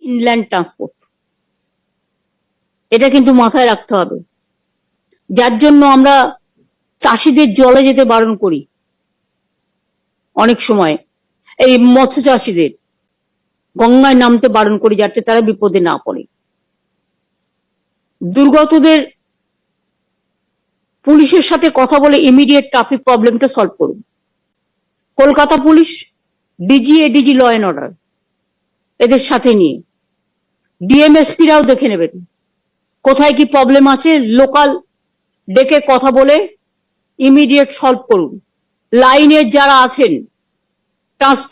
Inland transport, এটা কিন্তু মাথায় রাখতে হবে। যার জন্য আমরা চাষিদের জলে যেতে বারণ করি অনেক সময়, এই মৎস্য চাষিদের গঙ্গায় নামতে বারণ করি যাতে তারা বিপদে না পড়ে। দুর্গতদের পুলিশের সাথে কথা বলে ইমিডিয়েট ট্রাফিক প্রবলেমটা সলভ করুন। Kolkata police, DG, ADG, law and order এদের সাথে নিয়ে ডিএমএসপিরাও দেখে নেবেন কোথায় কি প্রবলেম আছে, লোকাল ডেকে কথা বলে ইমিডিয়েট সলভ করুন। লাইনের যারা আছেন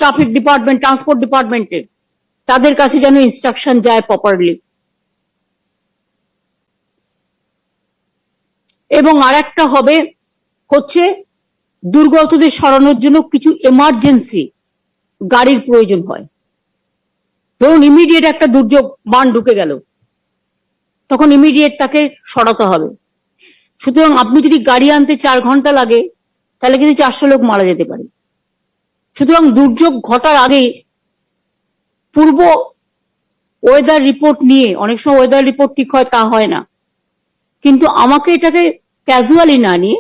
ট্রাফিক ডিপার্টমেন্ট, ট্রান্সপোর্ট ডিপার্টমেন্টের, তাদের কাছে যেন ইনস্ট্রাকশন যায় প্রপারলি। এবং আরেকটা হবে হচ্ছে দুর্গতদের সরানোর জন্য কিছু এমার্জেন্সি গাড়ির প্রয়োজন হয়। ধরুন ইমিডিয়েট একটা দুর্যোগ, বান ঢুকে গেল, তখন ইমিডিয়েট তাকে সরাতে হবে। সুতরাং আপনি যদি গাড়ি আনতে 4 ঘন্টা লাগে তাহলে কিন্তু 400 লোক মারা যেতে পারে। সুতরাং দুর্যোগ ঘটার আগে পূর্ব ওয়েদার রিপোর্ট নিয়ে, অনেক সময় ওয়েদার রিপোর্ট ঠিক হয় তা হয় না, কিন্তু আমাকে এটাকে ক্যাজুয়ালি না নিয়ে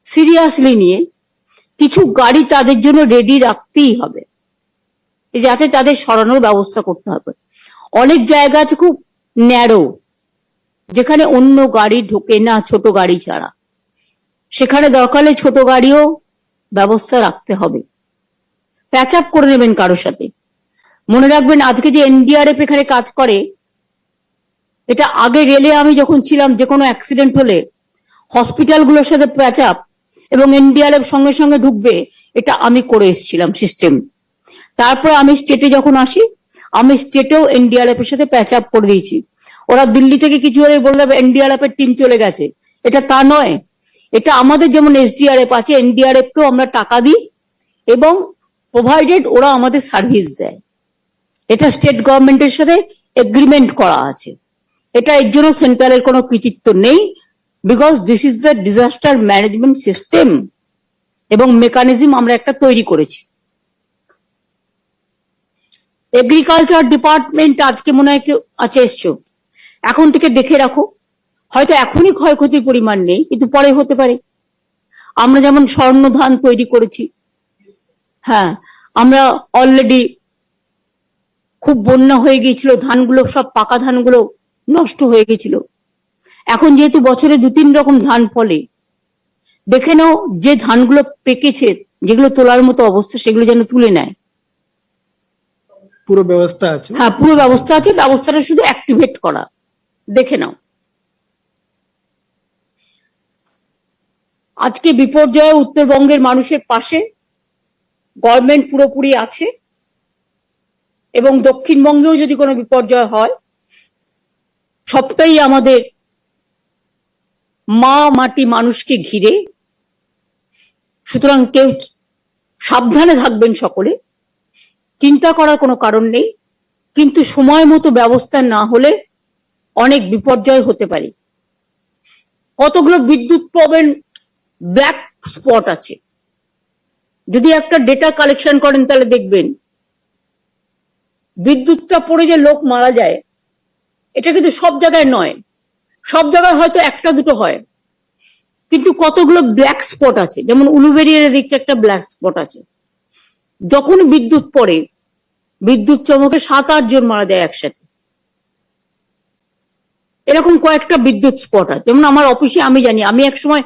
সিরিয়াসলি নিয়ে কিছু গাড়ি তাদের জন্য রেডি রাখতেই হবে, যাতে তাদের সরানোর ব্যবস্থা করতে হবে। অনেক জায়গা আছে খুব ন্যারো, যেখানে অন্য গাড়ি ঢোকে না ছোট গাড়ি ছাড়া, সেখানে দরকার হলে ছোট গাড়িও ব্যবস্থা রাখতে হবে। প্যাচ আপ করে নেবেন কারোর সাথে। মনে রাখবেন আজকে যে এনডিআরএফ এখানে কাজ করে, এটা আগে রেলে আমি যখন ছিলাম যে কোনো অ্যাক্সিডেন্ট হলে হসপিটালগুলোর সাথে প্যাচ আপ এবং এনডিআরএফ সঙ্গে সঙ্গে ঢুকবে, এটা আমি করে এসেছিলাম সিস্টেম। তারপর আমি স্টেটে যখন আসি, আমি স্টেটেও এনডিআরএফ এর সাথে প্যাচ আপ করে দিয়েছি। ওরা দিল্লি থেকে কিছু হলে বলে দেবে এনডিআরএফ এর টিম চলে গেছে, এটা তা নয়। এটা আমাদের যেমন এসডিআরএফ আছে, এনডিআরএফ কেও আমরা টাকা দিই এবং প্রোভাইডেড ওরা আমাদের সার্ভিস দেয়। এটা স্টেট গভর্নমেন্টের সাথে এগ্রিমেন্ট করা আছে। এটা এর জন্য সেন্ট্রালের কোনো কৃতিত্ব নেই, because this is the disaster management system এবং মেকানিজম আমরা একটা তৈরি করেছি। এগ্রিকালচার ডিপার্টমেন্ট আজকে মনে হয় কেউ আছে এসছো, এখন থেকে দেখে রাখো। হয়তো এখনই ক্ষয়ক্ষতির পরিমাণ নেই, কিন্তু পরে হতে পারে। আমরা যেমন স্বর্ণ ধান তৈরি করেছি, হ্যাঁ, আমরা অলরেডি খুব বন্যা হয়ে গিয়েছিল, ধানগুলো সব পাকা ধানগুলো নষ্ট হয়ে গেছিল। এখন যেহেতু বছরে 2-3 রকম ধান ফলে, দেখে নাও যে ধানগুলো পেকেছে, যেগুলো তোলার মতো অবস্থা, সেগুলো যেন তুলে নেয়। পুরো ব্যবস্থা আছে? হ্যাঁ, পুরো ব্যবস্থা আছে, ব্যবস্থাটা শুধু অ্যাক্টিভেট করা, দেখে নাও। আজকে বিপর্যয়ে উত্তরবঙ্গের মানুষের পাশে গভর্নমেন্ট পুরোপুরি আছে, এবং দক্ষিণবঙ্গেও যদি কোনো বিপর্যয় হয়, সবটাই আমাদের মা মাটি মানুষকে ঘিরে। সুতরাং কেউ সাবধানে থাকবেন, সকলে চিন্তা করার কোনো কারণ নেই, কিন্তু সময় মতো ব্যবস্থা না হলে অনেক বিপর্যয় হতে পারে। কতগুলো বিদ্যুৎ পাবেন ব্ল্যাক স্পট আছে, যদি একটা ডেটা কালেকশন করেন তাহলে দেখবেন বিদ্যুৎটা পড়ে যে লোক মারা যায়, এটা কিন্তু সব জায়গায় নয়, সব জায়গায় হয়তো 1-2 হয়, কিন্তু কতগুলো ব্ল্যাক স্পট আছে। যেমন উলুবেরিয়ার দিকটা একটা ব্ল্যাক স্পট আছে, যখন বিদ্যুৎ পড়ে, বিদ্যুৎ চমকে 7-8 জন মারা যায় একসাথে। এরকম কয়েকটা বিদ্যুৎ স্পট আছে। যেমন আমার অফিসে আমি জানি, আমি একসময়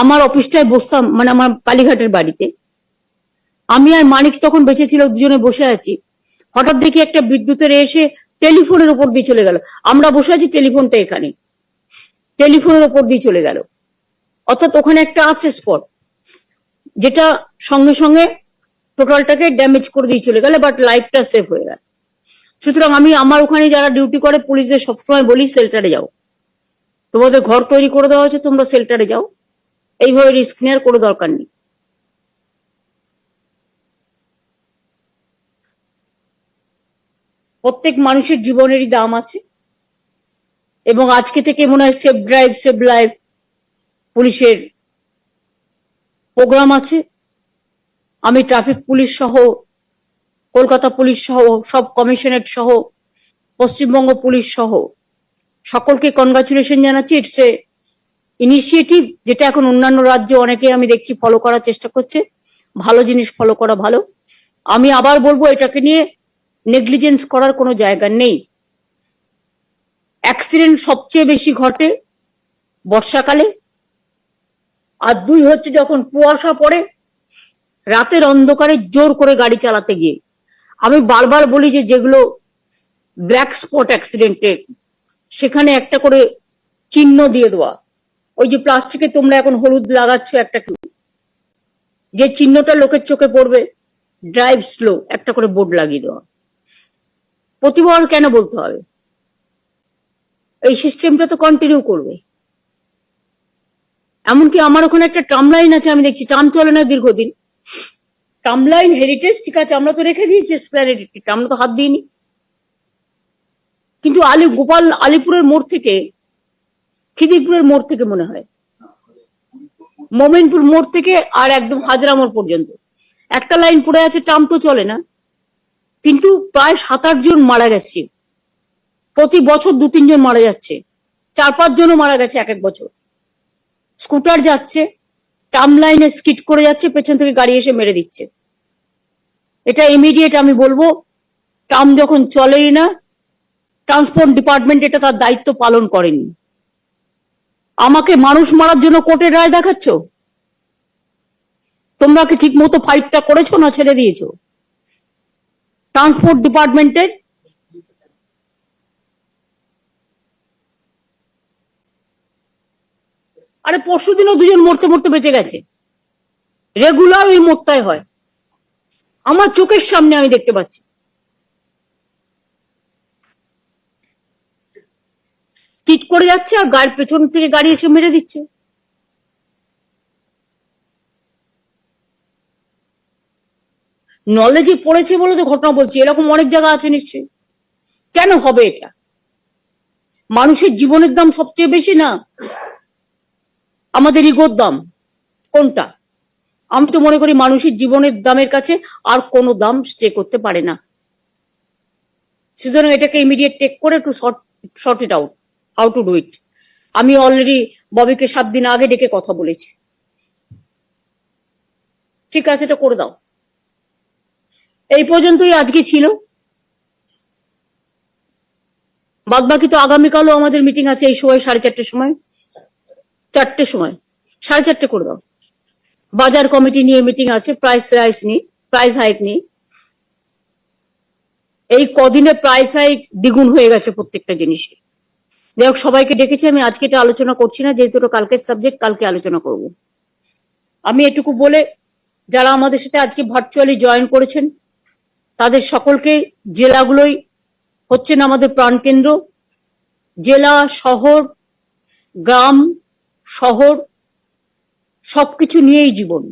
আমার অফিসটায় বসতাম, মানে আমার কালীঘাটের বাড়িতে, আমি আর মানিক তখন বেঁচে ছিল, দুজনে বসে আছি, হঠাৎ দেখি একটা বিদ্যুতের এসে টেলিফোনের উপর দিয়ে চলে গেল। আমরা বসে আছি, টেলিফোনটা এখানে, টেলিফোনের উপর দিয়ে চলে গেল। অর্থাৎ ওখানে একটা আছে স্পট, যেটা সঙ্গে সঙ্গে টোটালটাকে ড্যামেজ করে দিয়ে চলে গেল, বাট লাইফটা সেফ হয়ে গেল। সুতরাং আমি আমার ওখানে যারা ডিউটি করে পুলিশদের সবসময় বলি, শেল্টারে যাও, তোমাদের ঘর তৈরি করে দেওয়া হয়েছে, তোমরা শেল্টারে যাও, এইভাবে রিস্ক নেওয়ার কোনো দরকার নেই। প্রত্যেক মানুষের জীবনেরই দাম আছে, এবং আজকে থেকে মনে হয় সেফ ড্রাইভ সেভ লাইফ পুলিশের প্রোগ্রাম আছে। আমি ট্রাফিক পুলিশ সহ, কলকাতা পুলিশ সহ, সব কমিশনারেট সহ পশ্চিমবঙ্গ পুলিশ সহ সকলকে কনগ্রাচুলেশন জানাচ্ছি। ইটস এ ইনিশিয়েটিভ যেটা এখন অন্যান্য রাজ্য অনেকে আমি দেখছি ফলো করার চেষ্টা করছে। ভালো জিনিস ফলো করা ভালো। আমি আবার বলবো এটাকে নিয়ে নেগলিজেন্স করার কোনো জায়গা নেই। অ্যাক্সিডেন্ট সবচেয়ে বেশি ঘটে বর্ষাকালে, আর দুই হচ্ছে যখন কুয়াশা পড়ে রাতের অন্ধকারে জোর করে গাড়ি চালাতে গিয়ে। আমি বারবার বলি যে যেগুলো ব্ল্যাক স্পট অ্যাক্সিডেন্টের সেখানে একটা করে চিহ্ন দিয়ে দেওয়া। ওই যে প্লাস্টিকে তোমরা এখন হলুদ লাগাচ্ছ একটা, যে চিহ্নটা লোকের চোখে পড়বে, ড্রাইভ স্লো একটা করে বোর্ড লাগিয়ে দেওয়া। প্রতিবার কেন বলতে হবে? এই সিস্টেমটা তো কন্টিনিউ করবে। এমনকি আমার ওখানে একটা ট্রাম লাইন আছে, আমি দেখছি ট্রাম চলে না দীর্ঘদিন। ট্রাম লাইন হেরিটেজ ঠিক আছে, আমরা তো রেখে দিয়েছি এসপ্ল্যানেডে, আমরা তো হাত দিইনি। কিন্তু আলিপুরের মোড় থেকে, খিদিরপুরের মোড় থেকে মনে হয়, মোমিনপুর মোড় থেকে আর একদম হাজরা মোড় পর্যন্ত একটা লাইন পড়ে আছে, ট্রাম তো চলে না। কিন্তু প্রায় 7-8 জন মারা গেছে প্রতি বছর, 2-3 জন মারা যাচ্ছে, 4-5 জনও মারা গেছে এক বছর। স্কুটার যাচ্ছে, ট্রাম লাইনে স্কিড করে যাচ্ছে, পেছন থেকে গাড়ি এসে মেরে দিচ্ছে। এটা ইমিডিয়েট আমি বলবো, ট্রাম যখন চলেই না, ট্রান্সপোর্ট ডিপার্টমেন্ট এটা তার দায়িত্ব পালন করেনি। আমাকে মানুষ মারার জন্য কোর্টের রায় দেখাচ্ছ? তোমরা কি ঠিক মতো ফাইটটা করেছো না ছেড়ে দিয়েছো? ট্রান্সপোর্ট ডিপার্টমেন্টের আরে পরশুদিনও 2 জন মরতে মরতে বেঁচে গেছে। রেগুলার ওই মোড়টাই হয়, আমার চোখের সামনে আমি দেখতে পাচ্ছি। স্কিড করে যাচ্ছে আর গাড়ির পেছন থেকে গাড়ি এসে মেরে দিচ্ছে। নলেজে পড়েছে বলে তো ঘটনা বলছি, এরকম অনেক জায়গা আছে নিশ্চয়ই। কেন হবে এটা? মানুষের জীবনের দাম সবচেয়ে বেশি না আমাদের ইগোর দাম? কোনটা? আমি তো মনে করি মানুষের জীবনের দামের কাছে আর কোনো দাম স্টে করতে পারে না। সুতরাং এটাকে ইমিডিয়েট টেক করে two sort it out, how to do it. আমি অলরেডি ববিকে 7 দিন আগে ডেকে কথা বলেছি। ঠিক আছে, এটা করে দাও। এই পর্যন্তই আজকে ছিল, বাদ বাকি তো আগামীকালও আমাদের মিটিং আছে এই সময় 4:30 সময়, 4টে সময়, 4:30 করে দাও। বাজার কমিটি নিয়ে মিটিং আছে, প্রাইস হাইক নিয়ে। এই কদিনে প্রাইস হাইক দ্বিগুণ হয়ে গেছে প্রত্যেকটা জিনিসে। যাই হোক, সবাইকে ডেকেছি আমি, আজকে এটা আলোচনা করছি না, যেহেতু কালকের সাবজেক্ট, কালকে আলোচনা করব। আমি এটুকু বলে যারা আমাদের সাথে আজকে ভার্চুয়ালি জয়েন করেছেন তাদের সকলকে, জেলাগুলোই হচ্ছেন আমাদের প্রাণকেন্দ্র। জেলা, শহর, গ্রাম, শহর সবকিছু নিয়েই জীবন।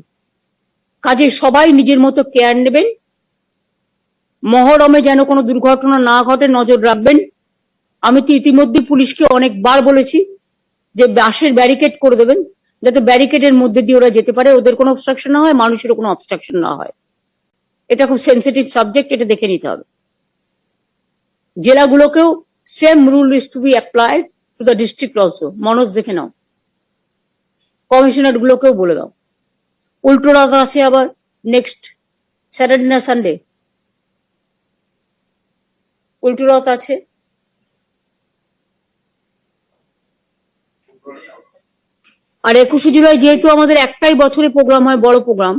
কাজে সবাই নিজের মতো কেয়ার নেবেন। মহরমে যেন কোনো দুর্ঘটনা না ঘটে নজর রাখবেন। আমি তো ইতিমধ্যে পুলিশকে অনেকবার বলেছি যে বাসের ব্যারিকেড করে দেবেন, যাতে ব্যারিকেডের মধ্যে দিয়ে ওরা যেতে পারে, ওদের কোনো অবস্ট্রাকশন না হয়, মানুষেরও কোনো অবস্ট্রাকশন না হয়। এটা খুব সেন্সিটিভ সাবজেক্ট, এটা দেখে নিতে হবে। জেলাগুলোকেও same rule is to be applied to the district also. Manoj দেখে নাও, কমিশনার গুলোকেও বলে দাও। উল্টো রথ আছে আবার নেক্সট স্যাটারডে না সানডে, উল্টো রথ আছে। আর 21শে জুলাই যেহেতু আমাদের একটাই বছরে প্রোগ্রাম হয়, বড় প্রোগ্রাম,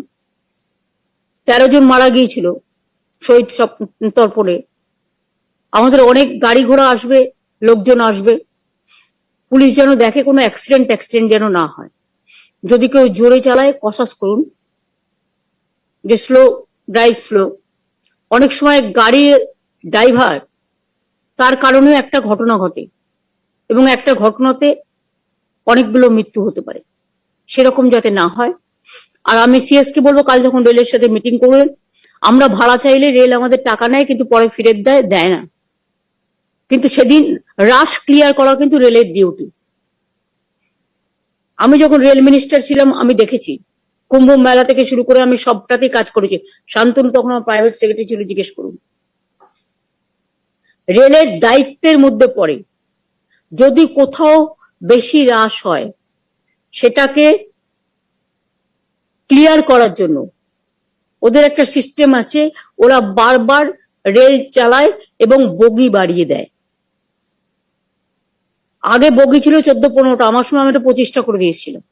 13 জন মারা গিয়েছিল শহীদ তর্পণে। আমাদের অনেক গাড়ি ঘোড়া আসবে, লোকজন আসবে। পুলিশ যেন দেখে কোনো অ্যাক্সিডেন্ট যেন না হয়। যদি কেউ জোরে চালায় কসাস করুন, যে স্লো, ড্রাইভ স্লো। অনেক সময় গাড়ির ড্রাইভার, তার কারণে একটা ঘটনা ঘটে এবং একটা ঘটনাতে অনেকগুলো মৃত্যু হতে পারে, সেরকম যাতে না হয়। আর আমি সিএস কে বলবো, কাল যখন রেলের সাথে মিটিং করবেন, আমরা ভাড়া চাইলে রেল আমাদের টাকা নেয় কিন্তু পরে ফিরত দেয় না। কিন্তু সেদিন রাশ ক্লিয়ার করা কিন্তু রেলের ডিউটি। আমি যখন রেল মিনিস্টার ছিলাম আমি দেখেছি, কুম্ভ মেলা থেকে শুরু করে আমি সবটাতেই কাজ করেছি। শান্তনু তখন আমার প্রাইভেট সেক্রেটারি ছিল, জিজ্ঞেস করুন। রেলের দায়িত্বের মধ্যে পড়ে। যদি কোথাও বেশি হ্রাস হয় সেটাকে ক্লিয়ার করার জন্য ওদের একটা সিস্টেম আছে, ওরা বারবার রেল চালায় এবং বগি বাড়িয়ে দেয়। আগে বগি ছিল 14-15টা, আমার সময় আমি এটা 25টা করে দিয়েছিলাম।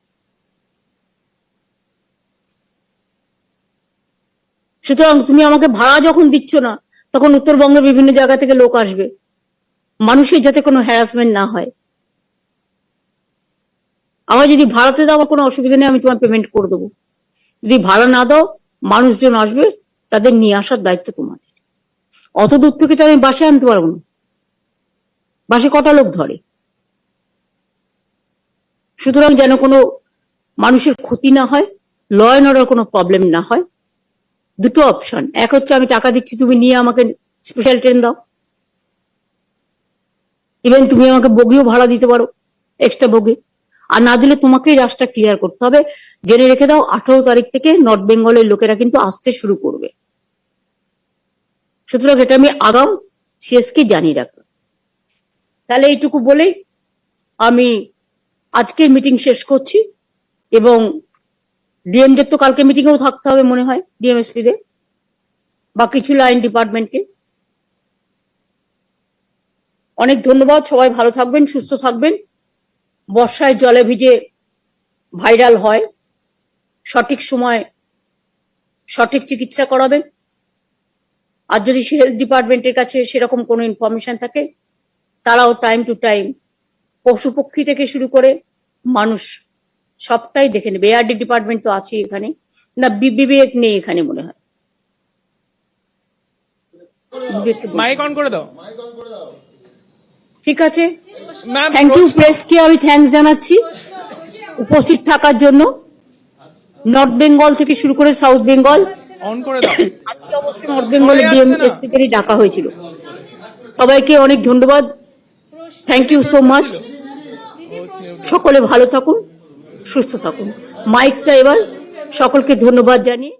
সুতরাং তুমি আমাকে ভাড়া যখন দিচ্ছ না, তখন উত্তরবঙ্গের বিভিন্ন জায়গা থেকে লোক আসবে, মানুষের যাতে কোনো হ্যারাসমেন্ট না হয়। আমার যদি ভাড়াতে দাও আমার কোনো অসুবিধা নেই, আমি তোমার পেমেন্ট করে দেবো। যদি ভাড়া না দাও, মানুষজন আসবে, তাদের নিয়ে আসার দায়িত্ব তোমাদের। অত দূর থেকে তো আমি বাসে আনতে পারবো না, বাসে কটা লোক ধরে। সুতরাং যেন কোনো মানুষের ক্ষতি না হয়, ল অ্যান্ড অর্ডার কোনো প্রবলেম না হয়। দুটো অপশন, এক হচ্ছে আমি টাকা দিচ্ছি, তুমি নিয়ে আমাকে স্পেশাল ট্রেন দাও, ইভেন তুমি আমাকে বগিও ভাড়া দিতে পারো, এক্সট্রা বগি। আর না দিলে তোমাকেই রাস্তা ক্লিয়ার করতে হবে। জেনে রেখে দাও, 18 তারিখ থেকে নর্থ বেঙ্গলের লোকেরা কিন্তু আসতে শুরু করবে। সুতরাং এটা আমি আগাম সিএসকে জানিয়ে রাখলাম। তাহলে এইটুকু বলে আমি আজকের মিটিং শেষ করছি, এবং ডিএমদের তো কালকে মিটিংয়েও থাকতে হবে মনে হয়, ডিএমএসপি দের বা কিছু লাইন ডিপার্টমেন্টকে। অনেক ধন্যবাদ, সবাই ভালো থাকবেন, সুস্থ থাকবেন। বর্ষায় জলে ভিজে ভাইরাল হয়, সঠিক সময় সঠিক চিকিৎসা করাবেন। আর যদি হেলথ ডিপার্টমেন্টের কাছে সেরকম কোনো ইনফরমেশন থাকে, তারাও টাইম টু টাইম পশু পক্ষী থেকে শুরু করে মানুষ সবটাই দেখে নেবে। এআরডি ডিপার্টমেন্ট তো আছে এখানে, না বিবেক নেই এখানে মনে হয়। মাইক অন করে দাও। ঠিক আছে, ম্যাম থ্যাংক ইউ প্রেসকে আমি থ্যাঙ্কস জানাচ্ছি উপস্থিত থাকার জন্য। নর্থ বেঙ্গল থেকে শুরু করে সাউথ বেঙ্গল, অন করে দাও। আজকে অবশ্য নর্থ বেঙ্গলের ডিএমএসপিদেরই ডাকা হয়েছিল। সবাইকে অনেক ধন্যবাদ, থ্যাংক ইউ সো মাচ। সকলে ভালো থাকুন, সুস্থ থাকুন। মাইকটা এবার সকলকে ধন্যবাদ জানিয়ে